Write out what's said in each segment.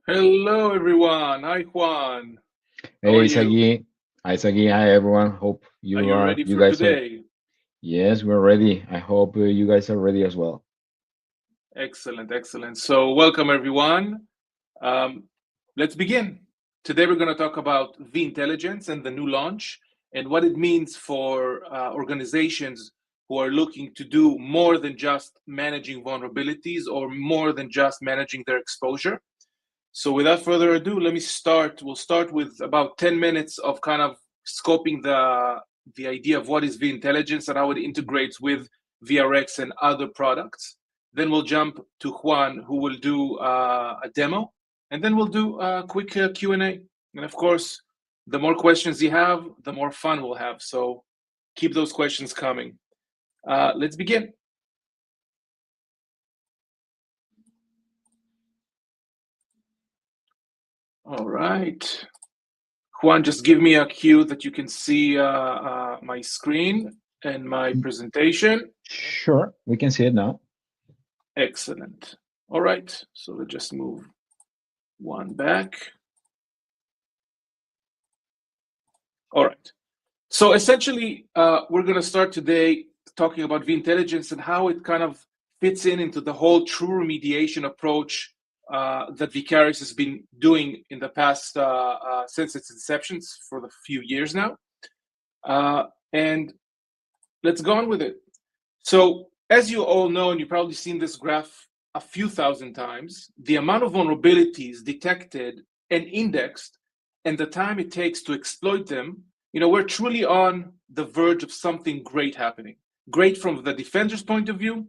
Hello, everyone. Hi, Juan. How are Hey, you? Isagi. Hi, Isagi. Hi, everyone. Hope Are you ready you for guys are. today? Yes, we're ready. I hope you guys are ready as well. Excellent, excellent. So, welcome, everyone. Um, let's begin. Today, we're going to talk about vIntelligence and the new launch and what it means for organizations who are looking to do more than just managing vulnerabilities or more than just managing their exposure. So without further ado, let me start. We'll start with about 10 minutes of kind of scoping the idea of what is vIntelligence and how it integrates with VRX and other products. Then we'll jump to Juan, who will do a demo, and then we'll do a quick Q&A. And of course, the more questions you have, the more fun we'll have. So keep those questions coming. Let's begin. All right. Juan, just give me a cue that you can see my screen and my presentation. Sure, we can see it now. Excellent. All right, so let's just move one back. All right. So essentially, we're going to start today talking about vIntelligence and how it kind of fits into the whole true remediation approach that Vicarious has been doing in the past since its inception for the few years now. And let's go on with it. So, as you all know, and you've probably seen this graph a few thousand times, the amount of vulnerabilities detected and indexed and the time it takes to exploit them, we're truly on the verge of something great happening. Great from the defender's point of view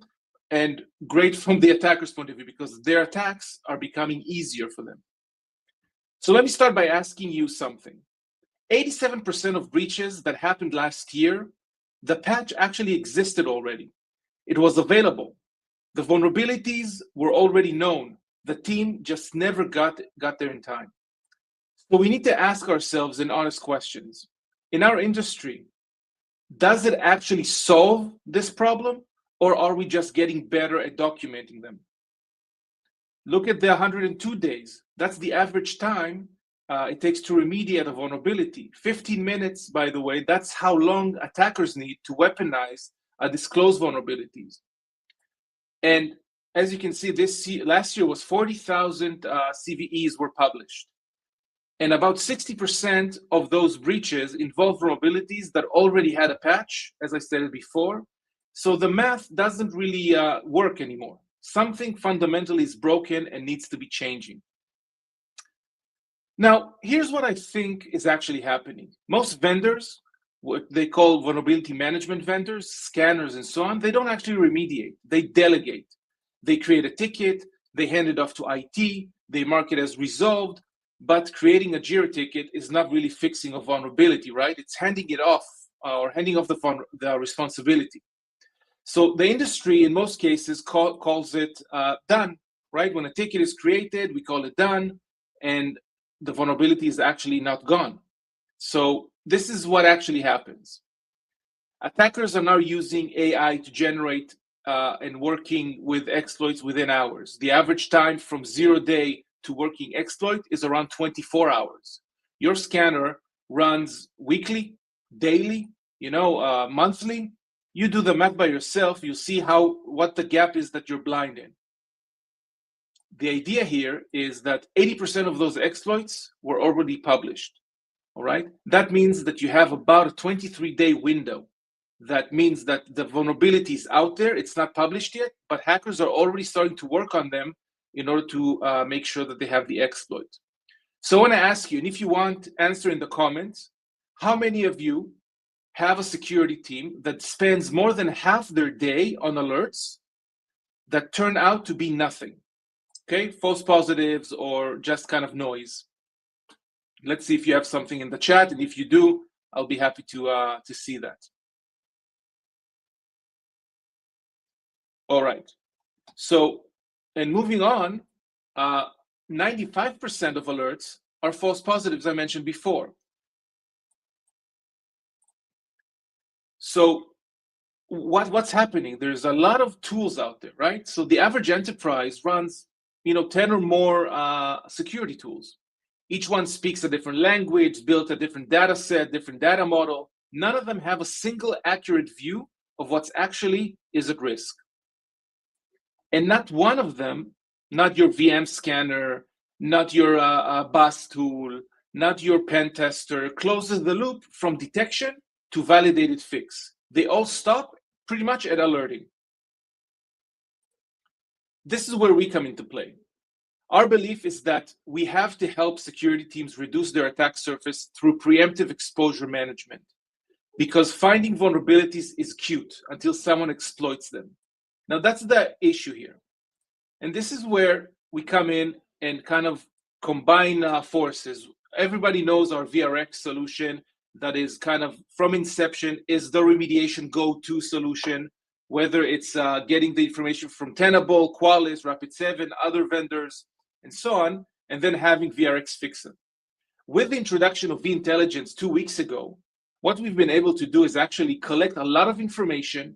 and great from the attacker's point of view because their attacks are becoming easier for them. So, let me start by asking you something. 87% of breaches that happened last year, the patch actually existed already. It was available. The vulnerabilities were already known. The team just never got there in time. So we need to ask ourselves an honest questions. In our industry, does it actually solve this problem or are we just getting better at documenting them? Look at the 102 days. That's the average time it takes to remediate a vulnerability. 15 minutes, by the way, that's how long attackers need to weaponize disclosed vulnerabilities. And as you can see, last year was 40,000 CVEs were published. And about 60% of those breaches involve vulnerabilities that already had a patch, as I stated before. So the math doesn't really work anymore. Something fundamentally is broken and needs to be changing. Now, here's what I think is actually happening. Most vendors, what they call vulnerability management vendors, scanners, and so on, they don't actually remediate, they delegate. They create a ticket, they hand it off to IT, they mark it as resolved, but creating a JIRA ticket is not really fixing a vulnerability, right? It's handing it off or handing off the responsibility. So the industry, in most cases, calls it done, right? When a ticket is created, we call it done, and the vulnerability is actually not gone. So this is what actually happens. Attackers are now using AI to generate and working with exploits within hours. The average time from 0 day to working exploit is around 24 hours. Your scanner runs weekly, daily, monthly. You do the math by yourself. You see what the gap is that you're blind in. The idea here is that 80% of those exploits were already published. All right. That means that you have about a 23-day window. That means that the vulnerability is out there. It's not published yet, but hackers are already starting to work on them in order to make sure that they have the exploit. So I want to ask you, and if you want, answer in the comments, how many of you have a security team that spends more than half their day on alerts that turn out to be nothing? Okay, false positives or just kind of noise. Let's see if you have something in the chat, and if you do, I'll be happy to see that. All right. So, and moving on, 95% of alerts are false positives, I mentioned before. So, what's happening? There's a lot of tools out there, right? So the average enterprise runs 10 or more security tools. Each one speaks a different language, built a different data set, different data model. None of them have a single accurate view of what's actually is at risk. And not one of them, not your VM scanner, not your BUS tool, not your pen tester, closes the loop from detection to validated fix. They all stop pretty much at alerting. This is where we come into play. Our belief is that we have to help security teams reduce their attack surface through preemptive exposure management, because finding vulnerabilities is cute until someone exploits them. Now, that's the issue here. And this is where we come in and kind of combine forces. Everybody knows our VRX solution that is kind of from inception is the remediation go-to solution, whether it's getting the information from Tenable, Qualys, Rapid7, other vendors, and so on, and then having VRX fix it. With the introduction of vIntelligence 2 weeks ago, what we've been able to do is actually collect a lot of information,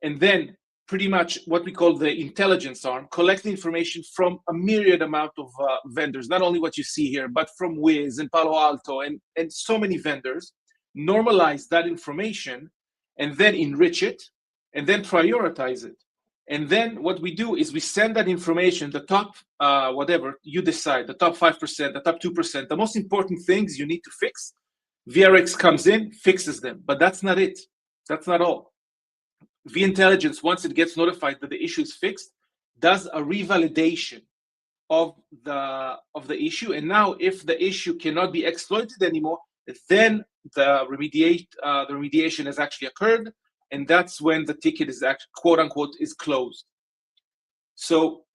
and then pretty much what we call the intelligence arm, collect the information from a myriad amount of vendors, not only what you see here, but from Wiz and Palo Alto and so many vendors, normalize that information, and then enrich it, and then prioritize it. And then what we do is we send that information, the top, whatever you decide, the top 5%, the top 2%, the most important things you need to fix, VRX comes in, fixes them. But that's not it. That's not all. vIntelligence, once it gets notified that the issue is fixed, does a revalidation of the issue. And now if the issue cannot be exploited anymore, then the remediation has actually occurred. And that's when the ticket is actually, quote unquote, is closed. So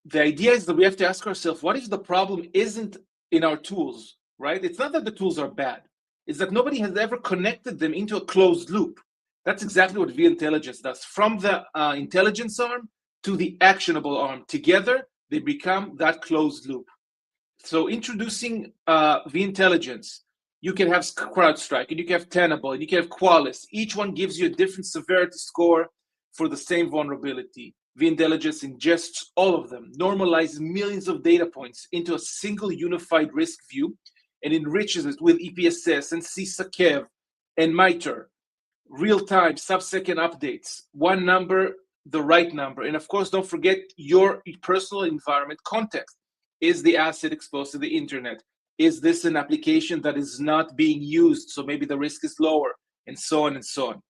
the idea is that we have to ask ourselves, what if the problem isn't in our tools, right? It's not that the tools are bad. It's that nobody has ever connected them into a closed loop. That's exactly what vIntelligence does. From the intelligence arm to the actionable arm, together, they become that closed loop. So introducing vIntelligence, you can have CrowdStrike, and you can have Tenable, and you can have Qualys. Each one gives you a different severity score for the same vulnerability. vIntelligence ingests all of them, normalizes millions of data points into a single unified risk view, and enriches it with EPSS and CISA-KEV and MITRE, real-time, sub-second updates, one number, the right number. And of course, don't forget your personal environment context. Is the asset exposed to the internet? Is this an application that is not being used, so maybe the risk is lower, and so on and so on.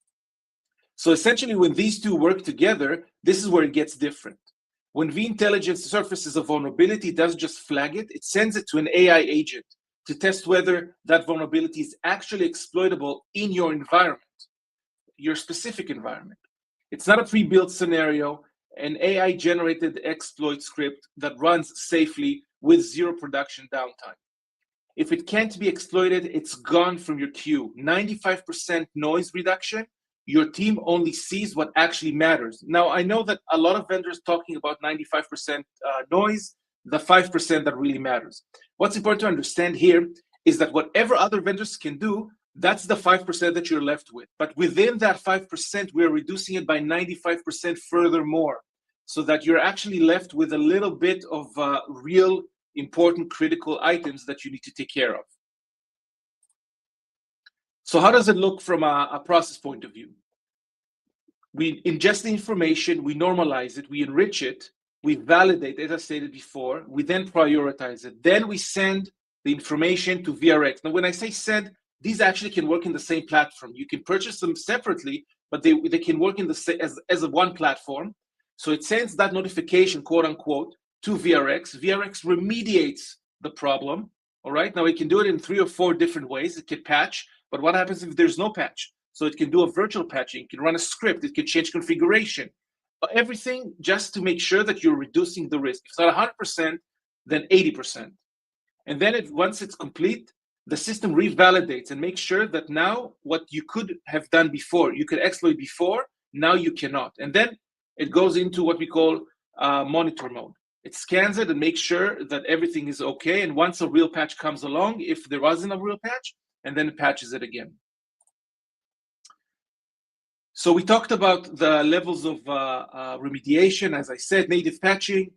So essentially, when these two work together, this is where it gets different. When vIntelligence surfaces a vulnerability, it doesn't just flag it, it sends it to an AI agent to test whether that vulnerability is actually exploitable in your environment, your specific environment. It's not a pre-built scenario, an AI-generated exploit script that runs safely with zero production downtime. If it can't be exploited, it's gone from your queue. 95% noise reduction, your team only sees what actually matters. Now, I know that a lot of vendors talking about 95% noise, the 5% that really matters. What's important to understand here is that whatever other vendors can do, that's the 5% that you're left with. But within that 5%, we're reducing it by 95% furthermore, so that you're actually left with a little bit of real important critical items that you need to take care of. So how does it look from a process point of view? We ingest the information, we normalize it, we enrich it, we validate, as I stated before, we then prioritize it. Then we send the information to VRX. Now, when I say send, these actually can work in the same platform. You can purchase them separately, but they can work in the as a one platform. So it sends that notification, quote unquote, to VRX. VRX remediates the problem. All right. Now it can do it in 3 or 4 different ways. It can patch, but what happens if there's no patch? So it can do a virtual patching. It can run a script. It can change configuration. Everything just to make sure that you're reducing the risk. If it's not 100%, then 80%. And then once it's complete, the system revalidates and makes sure that now what you could have done before, you could exploit before, now you cannot. And then it goes into what we call monitor mode. It scans it and makes sure that everything is okay. And once a real patch comes along, if there wasn't a real patch, and then it patches it again. So we talked about the levels of remediation, as I said, native patching,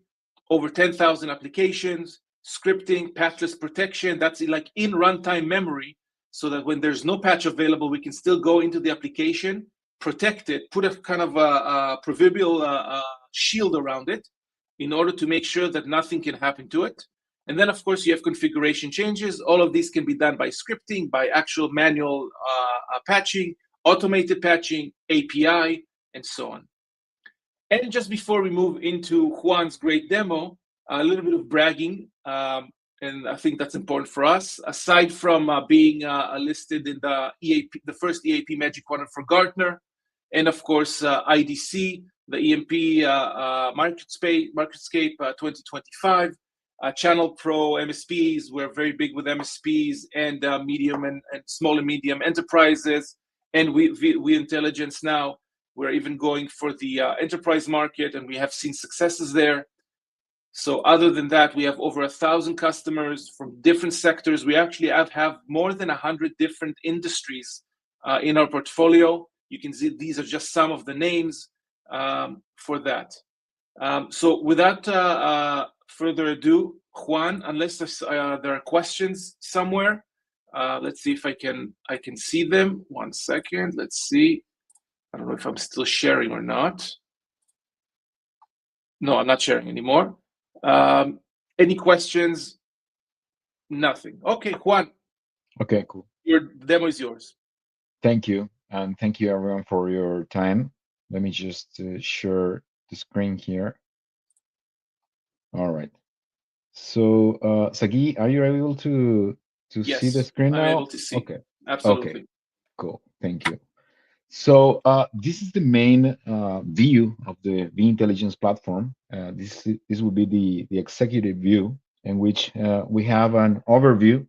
over 10,000 applications, scripting, patchless protection. That's like in runtime memory, so that when there's no patch available, we can still go into the application, protect it, put a kind of a proverbial shield around it in order to make sure that nothing can happen to it. And then, of course, you have configuration changes. All of these can be done by scripting, by actual manual patching, automated patching, API, and so on. And just before we move into Juan's great demo, a little bit of bragging, and I think that's important for us. Aside from being listed in the EAP, the first EAP Magic Quadrant for Gartner, and of course IDC, the EMP MarketScape 2025, Channel Pro MSPs. We're very big with MSPs and medium and small and medium enterprises, and we Intelligence now. We're even going for the enterprise market, and we have seen successes there. So other than that, we have over 1,000 customers from different sectors. We actually have more than 100 different industries in our portfolio. You can see these are just some of the names for that. So without further ado, Juan, unless there are questions somewhere, let's see if I can see them. 1 second. Let's see. I don't know if I'm still sharing or not. No, I'm not sharing anymore. Any questions? Nothing. Okay, Juan. Okay, cool. Your demo is yours. Thank you. And thank you everyone for your time. Let me just share the screen here. All right. So, Sagi, are you able to see the Yes, screen I'm able now? to see. Okay. Okay, Absolutely. cool. Thank you. So this is the main view of the vIntelligence platform. This will be the executive view in which we have an overview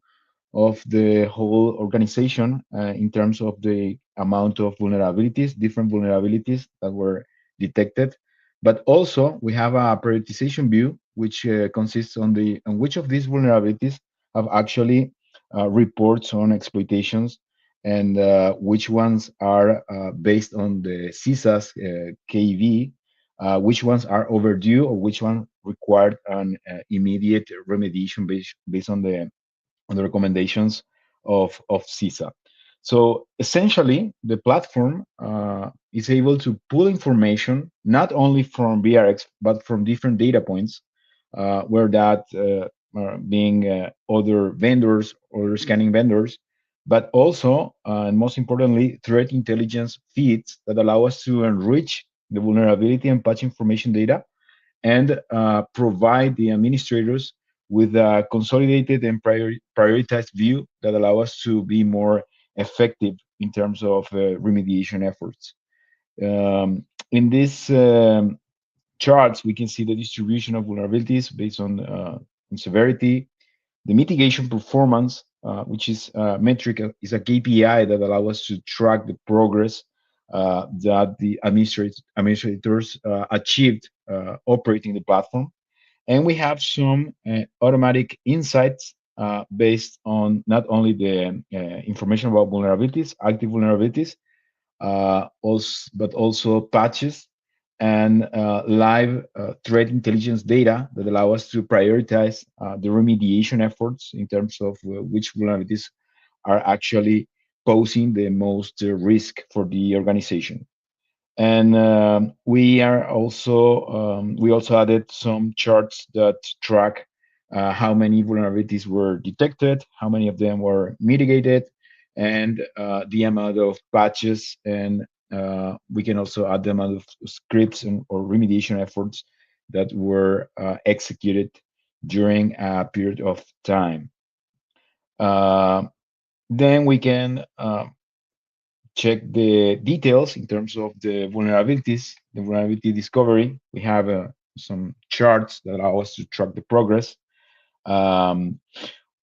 of the whole organization in terms of the amount of vulnerabilities, different vulnerabilities that were detected. But also we have a prioritization view, which consists on which of these vulnerabilities have actually reports on exploitations and which ones are based on the CISA's KV, which ones are overdue or which one required an immediate remediation based on the recommendations of CISA. So essentially, the platform is able to pull information not only from VRX but from different data points, where that being other vendors or scanning vendors, but also and most importantly, threat intelligence feeds that allow us to enrich the vulnerability and patch information data and provide the administrators with a consolidated and prioritized view that allow us to be more effective in terms of remediation efforts. In these charts, we can see the distribution of vulnerabilities based on severity, the mitigation performance, which is a metric, is a KPI that allows us to track the progress that the administrators achieved operating the platform. And we have some automatic insights based on not only the information about vulnerabilities, active vulnerabilities, but also patches and live threat intelligence data that allow us to prioritize the remediation efforts in terms of which vulnerabilities are actually posing the most risk for the organization. And we also added some charts that track how many vulnerabilities were detected, how many of them were mitigated, and the amount of patches. And we can also add the amount of scripts or remediation efforts that were executed during a period of time. Then we can check the details in terms of the vulnerabilities, the vulnerability discovery. We have some charts that allow us to track the progress. Um,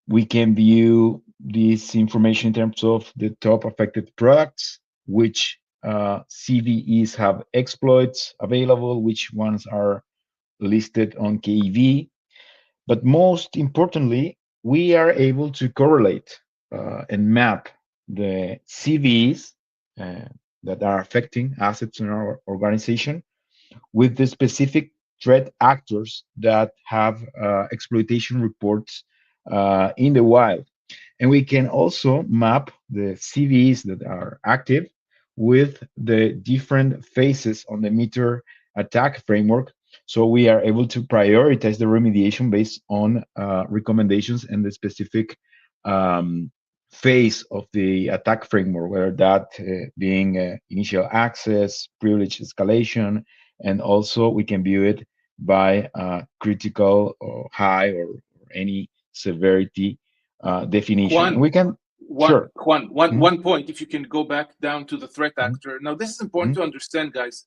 we can view this information in terms of the top affected products, which CVEs have exploits available, which ones are listed on KV. But most importantly, we are able to correlate and map the CVEs uh, that are affecting assets in our organization with the specific threat actors that have exploitation reports in the wild. And we can also map the CVEs that are active with the different phases on the meter attack framework. So we are able to prioritize the remediation based on recommendations and the specific um, phase of the attack framework, whether that being initial access, privilege escalation, and also we can view it by critical or high or any severity definition. And Juan, we can, one, sure. Juan, one, Mhm, one point. If you can go back down to the threat mhm, actor. Now, this is important mhm, to understand, guys.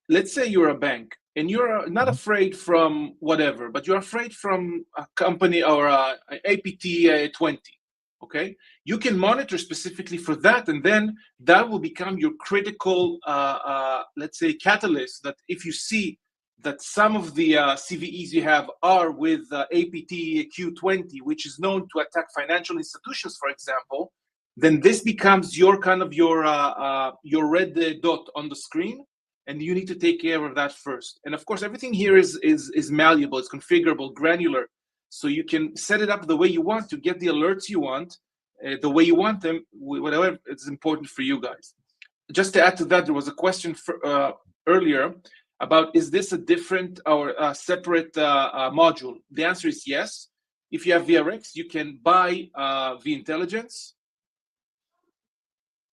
Let's say you're a bank and you're not mhm, afraid from whatever, but you're afraid from a company or a APT 20. Okay, you can monitor specifically for that, and then that will become your critical, let's say, catalyst. That if you see that some of the CVEs you have are with APT Q20, which is known to attack financial institutions, for example, then this becomes your kind of your red dot on the screen, and you need to take care of that first. And of course, everything here is malleable, it's configurable, granular, so you can set it up the way you want to get the alerts you want, the way you want them, whatever is important for you guys. Just to add to that, there was a question earlier about is this a different or a separate module? The answer is yes. If you have VRX, you can buy vIntelligence.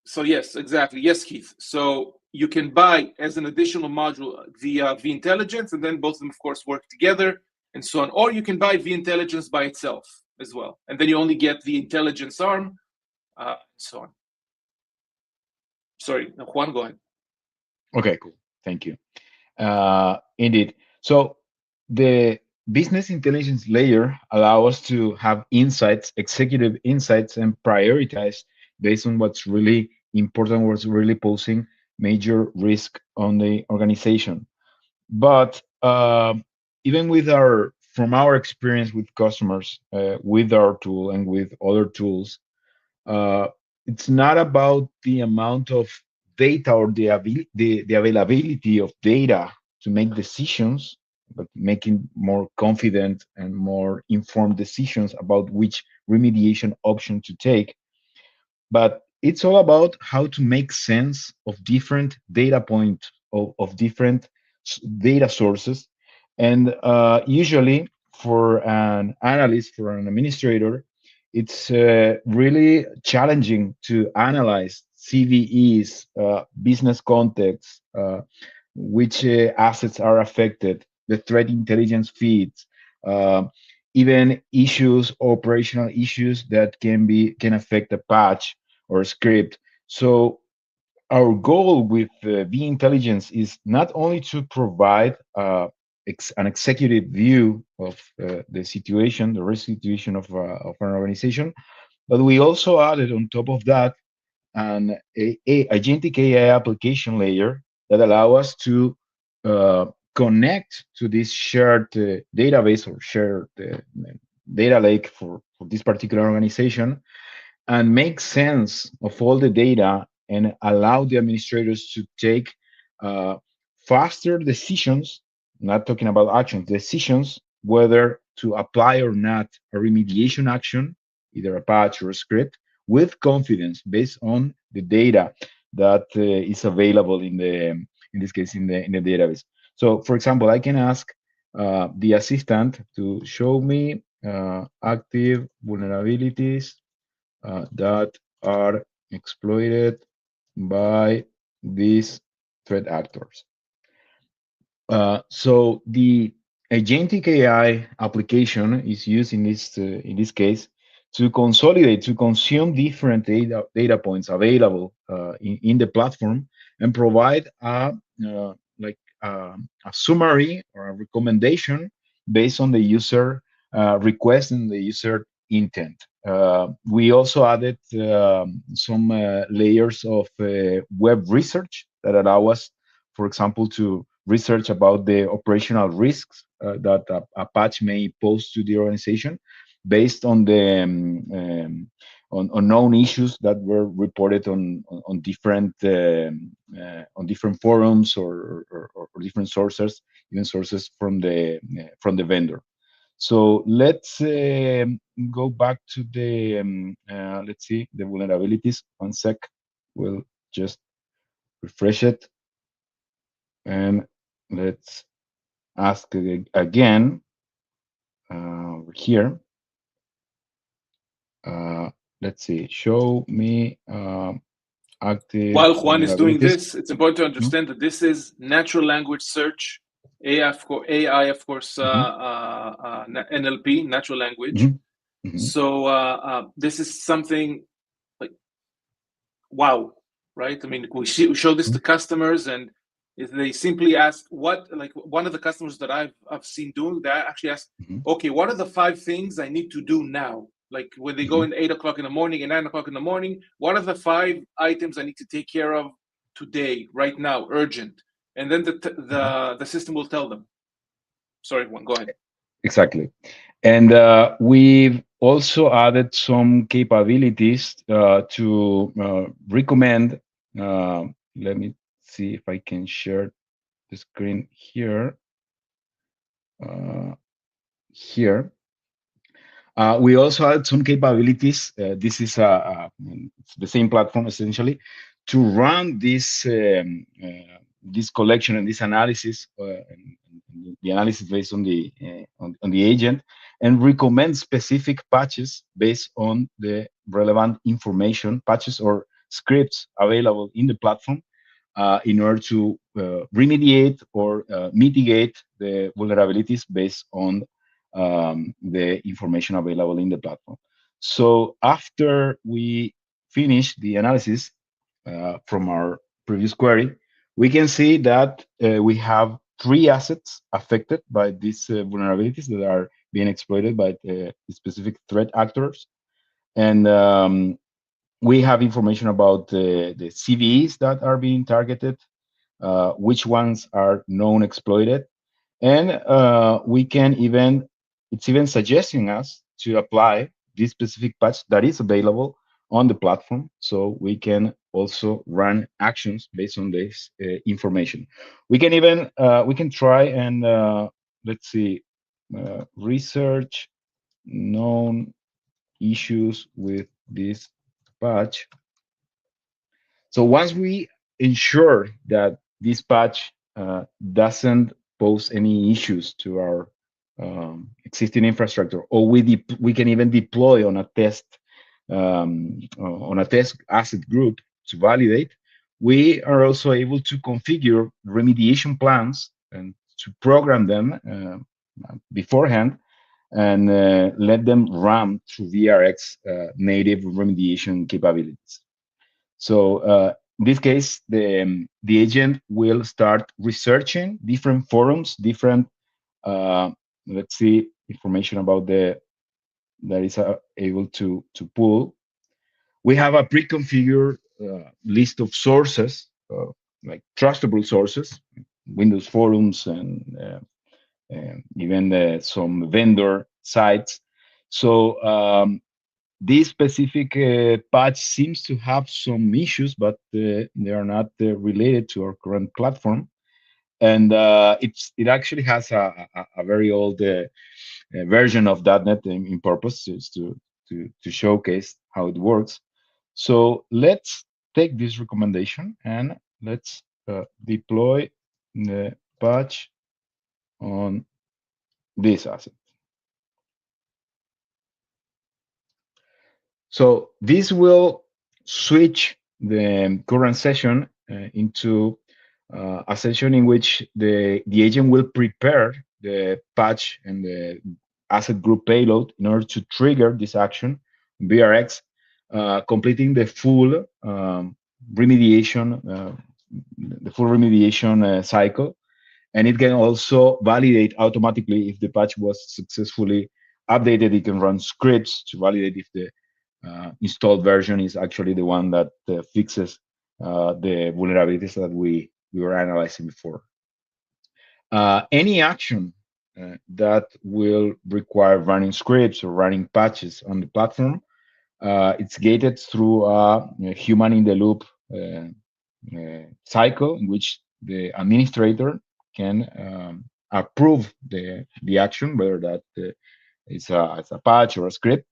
So yes, exactly. Yes, Keith. So you can buy as an additional module the vIntelligence, and then both of them, of course, work together and so on. Or you can buy vIntelligence by itself as well, and then you only get the intelligence arm, and so on. Sorry, Juan, go ahead. okay, cool. Thank you. Indeed. So the business intelligence layer allow us to have insights, executive insights, and prioritize based on what's really important, what's really posing major risk on the organization. But even with from our experience with customers, with our tool and with other tools, uh, it's not about the amount of data or the availability of data to make decisions, but making more confident and more informed decisions about which remediation option to take. But it's all about how to make sense of different data points of different data sources. And usually for an analyst, for an administrator, it's really challenging to analyze CVEs, business context, which assets are affected, the threat intelligence feeds, uh, even issues, operational issues that can affect a patch or a script. So our goal with vIntelligence is not only to provide an executive view of the situation, the risk situation of an organization, but we also added on top of that an agentic AI application layer that allow us to uh, connect to this shared database or shared data lake for this particular organization and make sense of all the data and allow the administrators to take uh, faster decisions, not talking about actions, decisions, whether to apply or not a remediation action, either a patch or a script, with confidence based on the data that is available in this case, in the database. So, for example, I can ask the assistant to show me active vulnerabilities that are exploited by these threat actors. So the agentic AI application is used in this case to consolidate, to consume different data points available in the platform and provide like a summary or a recommendation based on the user request and the user intent. We also added some layers of web research that allow us, for example, to research about the operational risks that a patch may pose to the organization based on the on known issues that were reported on different forums or different sources even sources from the vendor. So let's go back to the let's see the vulnerabilities. One sec. We'll just refresh it and let's ask again here. Uh, let's see. Show me active While Juan is doing vulnerabilities. this, it's important to Mhm, understand that this is natural language search, AI, of course, mhm, NLP, natural language. mhm, mhm, So this is something like wow, right? I mean, we show this mhm, to customers, and if they simply ask what, like one of the customers that I've seen doing that actually ask, mhm, okay, what are the 5 things I need to do now? Like when they go mhm. in 8 o'clock in the morning and 9 o'clock in the morning, what are the 5 items I need to take care of today, right now, urgent? And then Mhm. the system will tell them. Sorry, one, go ahead. Exactly. And we've also added some capabilities to recommend. Uh, Let me see if I can share the screen here. Uh, Here. We also added some capabilities. This is it's the same platform essentially to run this collection and this analysis, and the analysis based on on the agent, and recommend specific patches based on the relevant information, patches or scripts available in the platform in order to remediate or mitigate the vulnerabilities based on the information available in the platform. So after we finish the analysis from our previous query, we can see that we have 3 assets affected by these vulnerabilities that are being exploited by specific threat actors. And we have information about the CVEs that are being targeted, which ones are known exploited, and we can even it's even suggesting us to apply this specific patch that is available on the platform, so we can also run actions based on this information. We can even we can try and let's see, research known issues with this patch. So once we ensure that this patch doesn't pose any issues to our existing infrastructure, or we can even deploy on a test asset group to validate, we are also able to configure remediation plans and to program them beforehand and let them run through VRX native remediation capabilities. So in this case, the agent will start researching different forums, different uh, let's see, information about the that is able to pull. We have a pre-configured list of sources, like trustable sources, Windows forums, and even some vendor sites. So this specific patch seems to have some issues, but they are not related to our current platform. And it actually has a very old version of .NET in purpose, just to showcase how it works. So let's take this recommendation and let's deploy the patch on this asset. So this will switch the current session into a session in which the agent will prepare the patch and the asset group payload in order to trigger this action, BRX, completing the full remediation cycle. And it can also validate automatically if the patch was successfully updated. It can run scripts to validate if the installed version is actually the one that fixes the vulnerabilities that we were analyzing before. Any action that will require running scripts or running patches on the platform, it's gated through a human in the loop cycle in which the administrator can approve the action, whether that it's a patch or a script,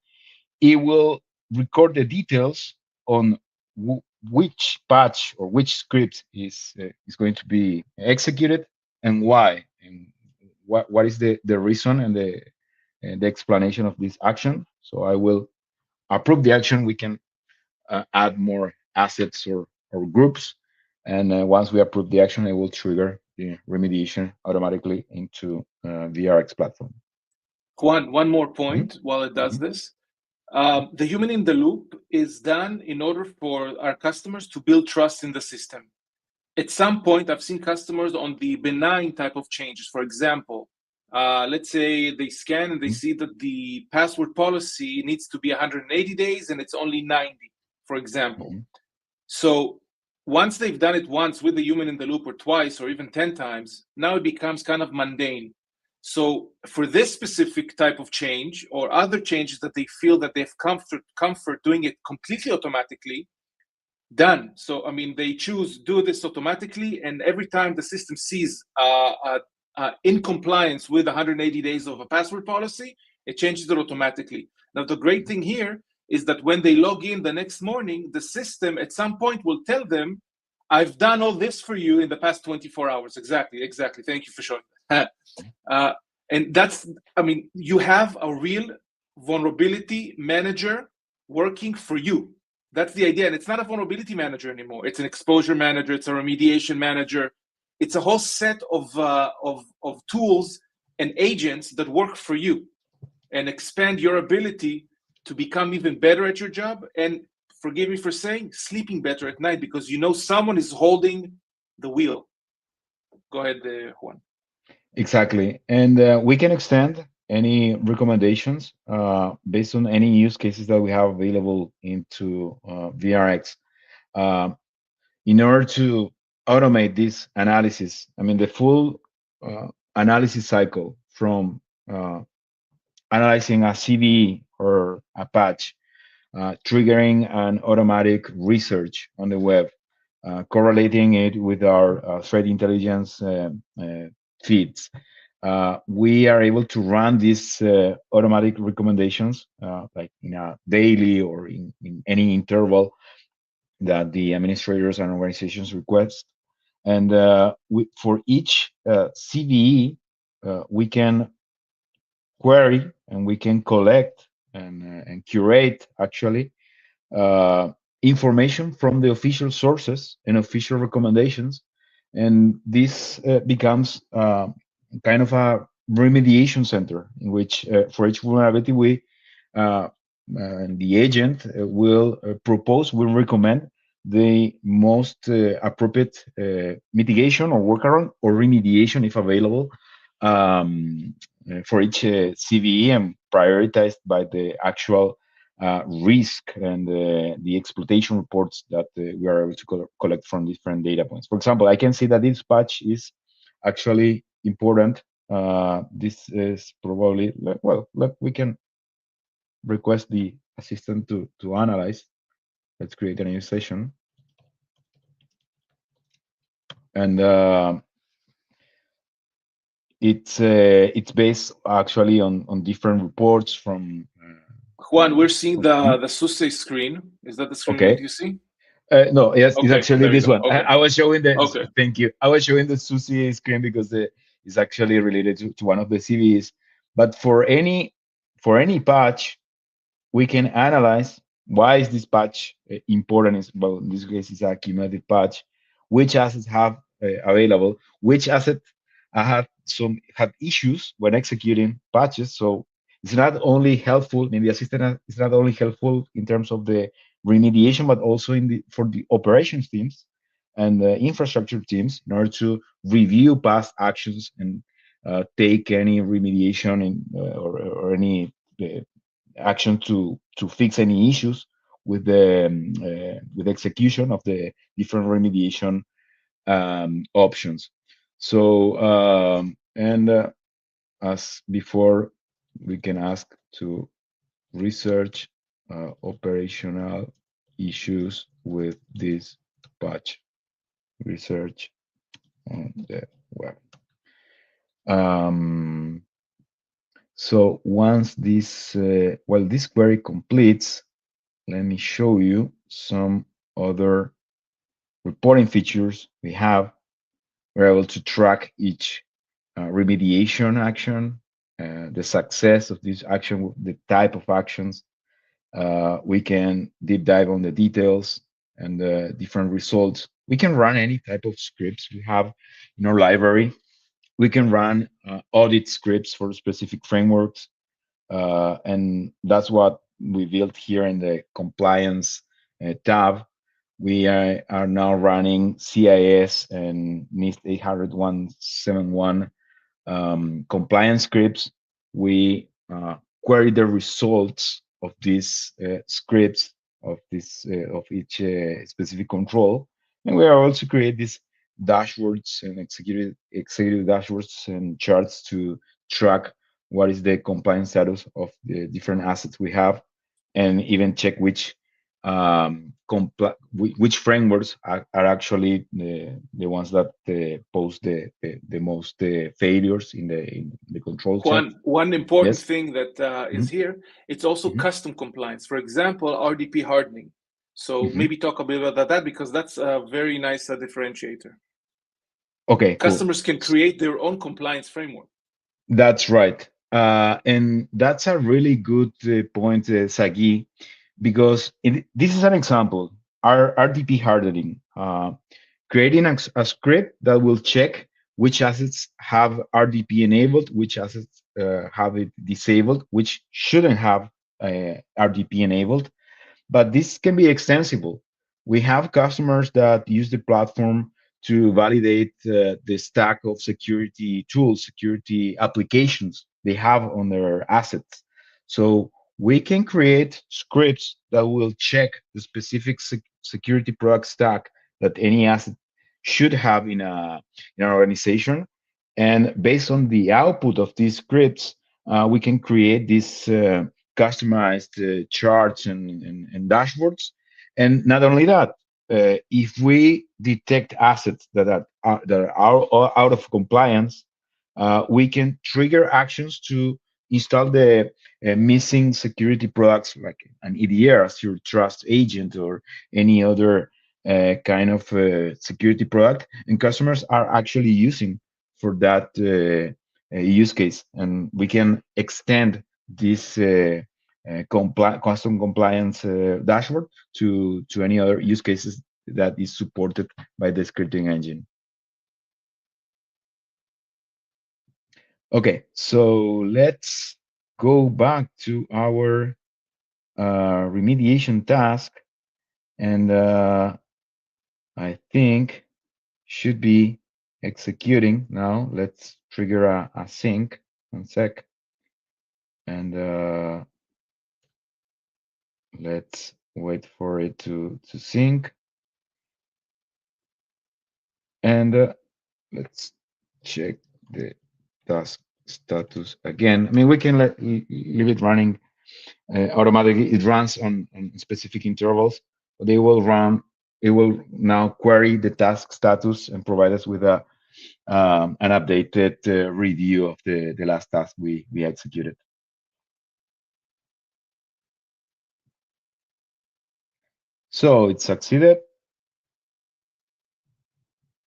it will record the details on which patch or which script is going to be executed and why, and what is the reason and the explanation of this action. So I will approve the action. We can add more assets or groups, and once we approve the action, it will trigger the remediation automatically into VRX platform. Juan, one more Mhm, point while it does mhm, this. The human in the loop is done in order for our customers to build trust in the system. At some point, I've seen customers on the benign type of changes. For example, let's say they scan and they mhm, see that the password policy needs to be 180 days and it's only 90, for example. mhm. So once they've done it once with the human in the loop or twice or even 10 times, now it becomes kind of mundane. So for this specific type of change or other changes that they feel that they have comfort doing it completely automatically, done. So I mean, they choose do this automatically, and every time the system sees in compliance with 180 days of a password policy, it changes it automatically. Now the great thing here is that when they log in the next morning, the system at some point will tell them, "I've done all this for you in the past 24 hours." Exactly, exactly. Thank you for showing that. uh, and that's, I mean, you have a real vulnerability manager working for you. That's the idea. And it's not a vulnerability manager anymore. It's an exposure manager. It's a remediation manager. It's a whole set of tools and agents that work for you and expand your ability to become even better at your job. And forgive me for saying, sleeping better at night because you know someone is holding the wheel. Go ahead, Juan. Exactly. And we can extend any recommendations based on any use cases that we have available into VRX. Uh, in order to automate this analysis, I mean, the full analysis cycle from uh, analyzing a CVE or a patch, triggering an automatic research on the web, correlating it with our threat intelligence feeds. We are able to run these automatic recommendations like in a daily or in any interval that the administrators and organizations request. And for each CVE, we can query and we can collect and curate actually uh, information from the official sources and official recommendations. And this becomes kind of a remediation center in which, for each vulnerability, uh, the agent will recommend the most appropriate mitigation or workaround or remediation, if available, for each CVE and prioritized by the actual risk and the exploitation reports that we are able to collect from different data points. For example, I can see that this patch is actually important. This is probably, well, we can request the assistant to analyze. Let's create a new session. And it's based actually on different reports from Juan, we're seeing hmm? the SUSE screen. Is that the screen that Okay. you see? No, yes, it's Okay, actually there you this go. one. Okay, I was showing the, okay. thank you. I was showing the Susi screen because it's actually related to one of the CVs. But for any patch, we can analyze why is this patch important. Well, in this case, it's a cumulative patch. Which assets have available? Which asset had issues when executing patches? So it's not only helpful. Maybe assistant is not only helpful in terms of the remediation, but also for the operations teams and the infrastructure teams in order to review past actions and take any remediation or any uh, action to fix any issues with execution of the different remediation options. So and as before, we can ask to research operational issues with this patch. Research on the web. Um, so once this, well, this query completes, let me show you some other reporting features we have. We're able to track each remediation action, the success of this action, the type of actions. We can deep dive on the details and the different results. We can run any type of scripts we have in our library. We can run audit scripts for specific frameworks. And that's what we built here in the compliance tab. We are now running CIS and NIST 80171 compliance scripts. We query the results of these scripts of each specific control, and we are also create these dashboards and executive dashboards and charts to track what is the compliance status of the different assets we have, and even check which frameworks are actually the ones that pose the most failures in the control set. One important Yes. thing that is Mhm, here, it's also mhm, custom compliance. For example, RDP hardening. So mhm. maybe talk a bit about that because that's a very nice differentiator. Okay, cool. Customers can create their own compliance framework. That's right. And that's a really good point, Sagi, because this is an example. Our RDP hardening, creating a script that will check which assets have RDP enabled, which assets have it disabled, which shouldn't have RDP enabled, but this can be extensible. We have customers that use the platform to validate the stack of security tools, security applications they have on their assets. So we can create scripts that will check the specific security product stack that any asset should have in an organization. And based on the output of these scripts, we can create these customized charts and dashboards. And not only that, if we detect assets that are out of compliance, we can trigger actions to install the missing security products like an EDR as your trust agent or any other kind of security product. And customers are actually using for that use case. And we can extend this custom compliance dashboard to any other use cases that is supported by the scripting engine. Okay, so let's go back to our remediation task, and I think should be executing now. Let's trigger a sync. One sec, and let's wait for it to sync, and let's check the task status again. I mean, we can leave it running automatically. It runs on specific intervals. But they will run. It will now query the task status and provide us with an updated review of the last task we executed. So it succeeded.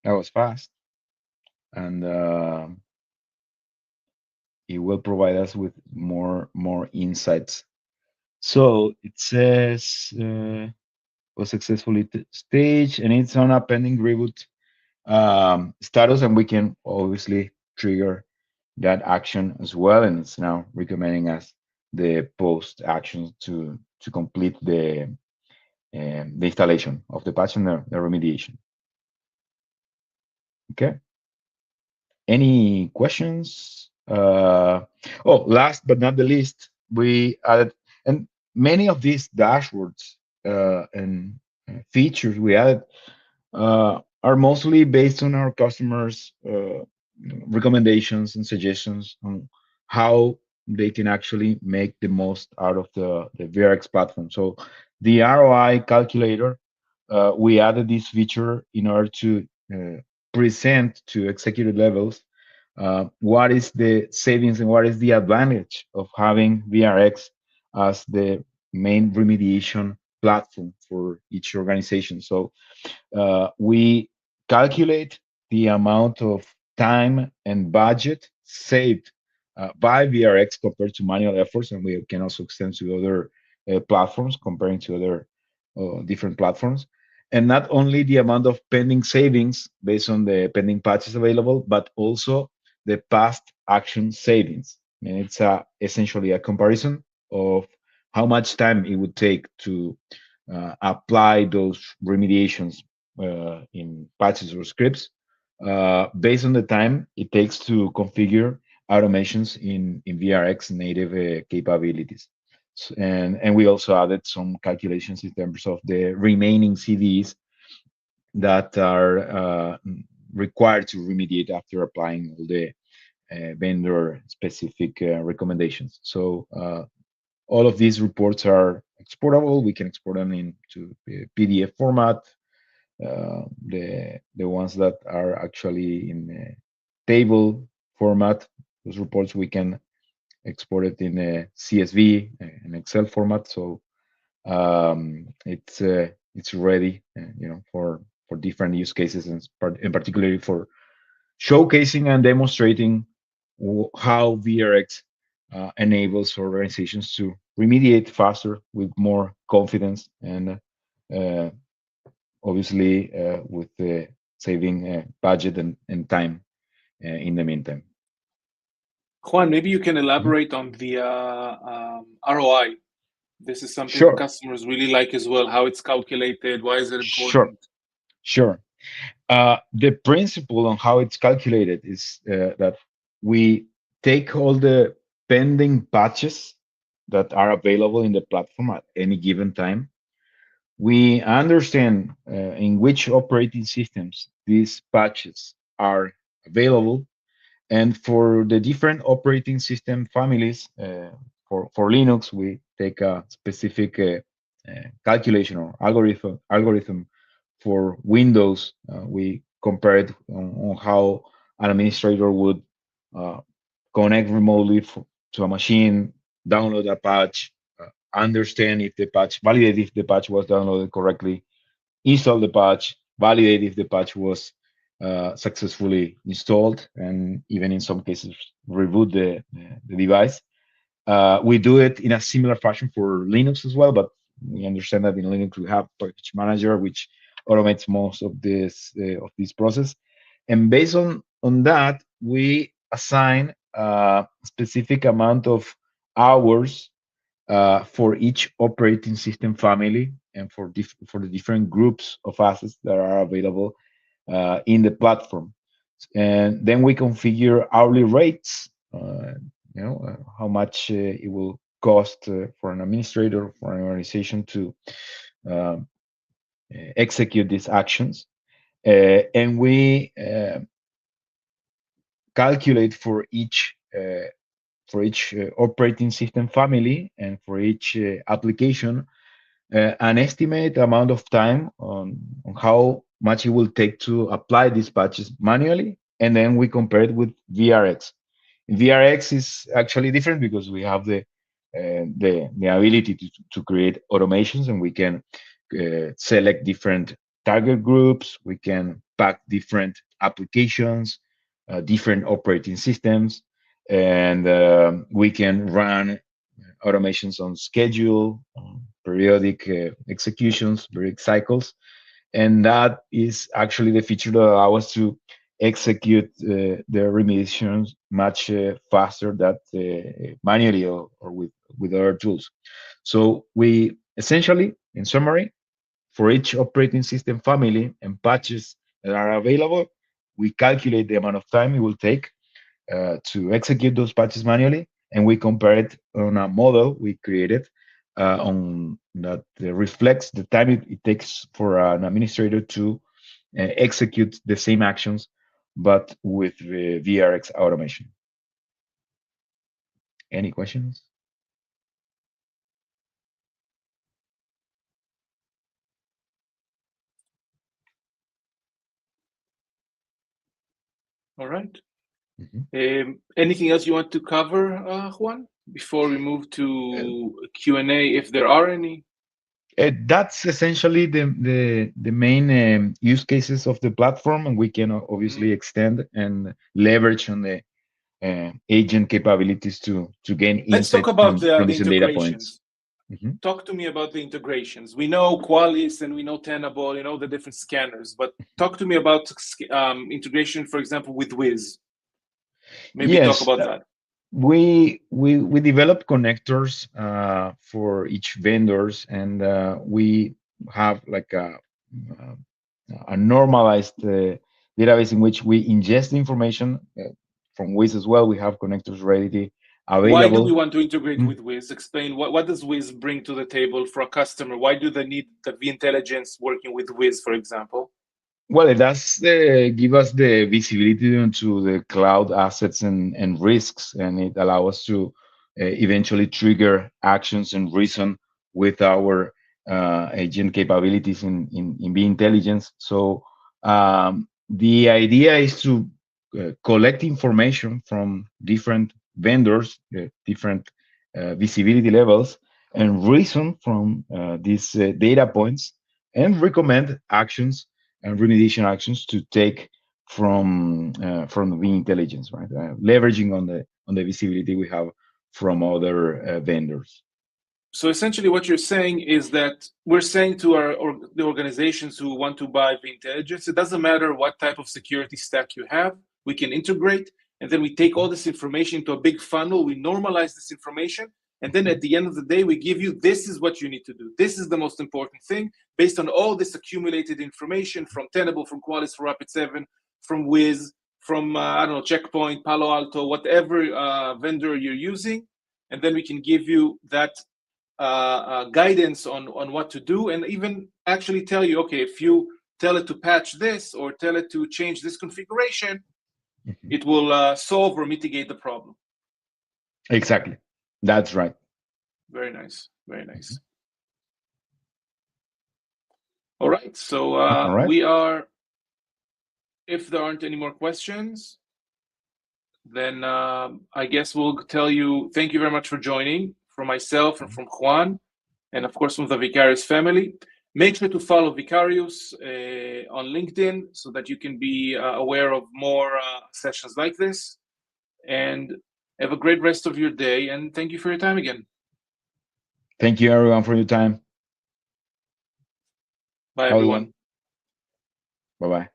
That was fast, and it will provide us with more insights. So it says was successfully staged, and it's on a pending reboot status, and we can obviously trigger that action as well. And it's now recommending us the post actions to complete the installation of the patch and the remediation. Okay. Any questions? Oh, last but not the least, we added, and many of these dashboards and features we added are mostly based on our customers' recommendations and suggestions on how they can actually make the most out of the VRX platform. So the ROI calculator, we added this feature in order to present to executive levels what is the savings and what is the advantage of having VRX as the main remediation platform for each organization. So we calculate the amount of time and budget saved by VRX compared to manual efforts, and we can also extend to other platforms, comparing to other different platforms. And not only the amount of pending savings based on the pending patches available, but also the past action savings. And it's essentially a comparison of how much time it would take to apply those remediations in patches or scripts based on the time it takes to configure automations in VRX native capabilities. And we also added some calculations in terms of the remaining CVEs that are required to remediate after applying all the vendor specific recommendations. So all of these reports are exportable. We can export them into PDF format. The ones that are actually in table format, those reports we can export it in a CSV, an Excel format. So it's ready, for different use cases, and particularly for showcasing and demonstrating how VRX enables organizations to remediate faster with more confidence and uh, obviously with saving budget and time in the meantime. Juan, maybe you can Mhm. elaborate on the ROI. This is something that Sure, customers really like as well. How it's calculated, why is it sure, important? sure. The principle on how it's calculated is that we take all the pending patches that are available in the platform at any given time. We understand in which operating systems these patches are available. And for the different operating system families, for Linux, we take a specific calculation or algorithm. For Windows, we compare it on how an administrator would uh, connect remotely to a machine, download a patch, understand if the patch, validate if the patch was downloaded correctly, install the patch, validate if the patch was successfully installed, and even in some cases reboot the device. We do it in a similar fashion for Linux as well, but we understand that in Linux we have package manager, which automates most of this process. And based on that, we assign a specific amount of hours for each operating system family and for the different groups of assets that are available in the platform. And then we configure hourly rates, how much it will cost for an administrator, for an organization to uh, execute these actions. And we calculate for each operating system family and for each application an estimate amount of time on how much it will take to apply these patches manually, and then we compare it with VRX. VRX is actually different because we have the ability to create automations, and we can select different target groups. We can pack different applications, different operating systems, and we can run automations on schedule, periodic executions, periodic cycles, and that is actually the feature that allows us to execute the remediations much faster than manually or with other tools. So we essentially, in summary, for each operating system family and patches that are available, we calculate the amount of time it will take to execute those patches manually, and we compare it on a model we created on that reflects the time it takes for an administrator to execute the same actions, but with the VRX automation. Any questions? All right. Anything else you want to cover, Juan, before we move to Q&A, if there are any? That's essentially the main use cases of the platform, and we can obviously extend and leverage on the agent capabilities to gain Let's talk insights about from the these data points. integrations. Talk to me about the integrations. We know Qualys and we know Tenable, the different scanners, but talk to me about integration, for example, with Wiz. Maybe talk Yes, about that. we develop connectors for each vendors, and we have like a normalized database in which we ingest information from Wiz as well. We have connectors ready available. Why do we want to integrate with Wiz? Explain what does Wiz bring to the table for a customer? Why do they need the vIntelligence working with Wiz, for example? Well, it does give us the visibility into the cloud assets and risks, and it allows us to eventually trigger actions and reason with our agent capabilities in vIntelligence. So the idea is to collect information from different vendors, different visibility levels, and reason from these data points and recommend actions and remediation actions to take from the intelligence, right? Leveraging on the visibility we have from other vendors. So essentially, what you're saying is that we're saying to the organizations who want to buy vIntelligence, it doesn't matter what type of security stack you have, we can integrate, and then we take all this information into a big funnel, we normalize this information, and then at the end of the day, we give you, this is what you need to do. This is the most important thing, based on all this accumulated information from Tenable, from Qualys, from Rapid7, from Wiz, from, I don't know, Checkpoint, Palo Alto, whatever vendor you're using, and then we can give you that guidance on what to do, and even actually tell you, okay, if you tell it to patch this or tell it to change this configuration, it will solve or mitigate the problem. Exactly. That's right. Very nice. Very nice. All right. So we are, if there aren't any more questions, then I guess we'll tell you, thank you very much for joining, from myself and from Juan, and of course from the Vicarious family. Make sure to follow Vicarious on LinkedIn so that you can be aware of more sessions like this. And have a great rest of your day, and thank you for your time again. Thank you, everyone, for your time. Bye, everyone. Bye-bye.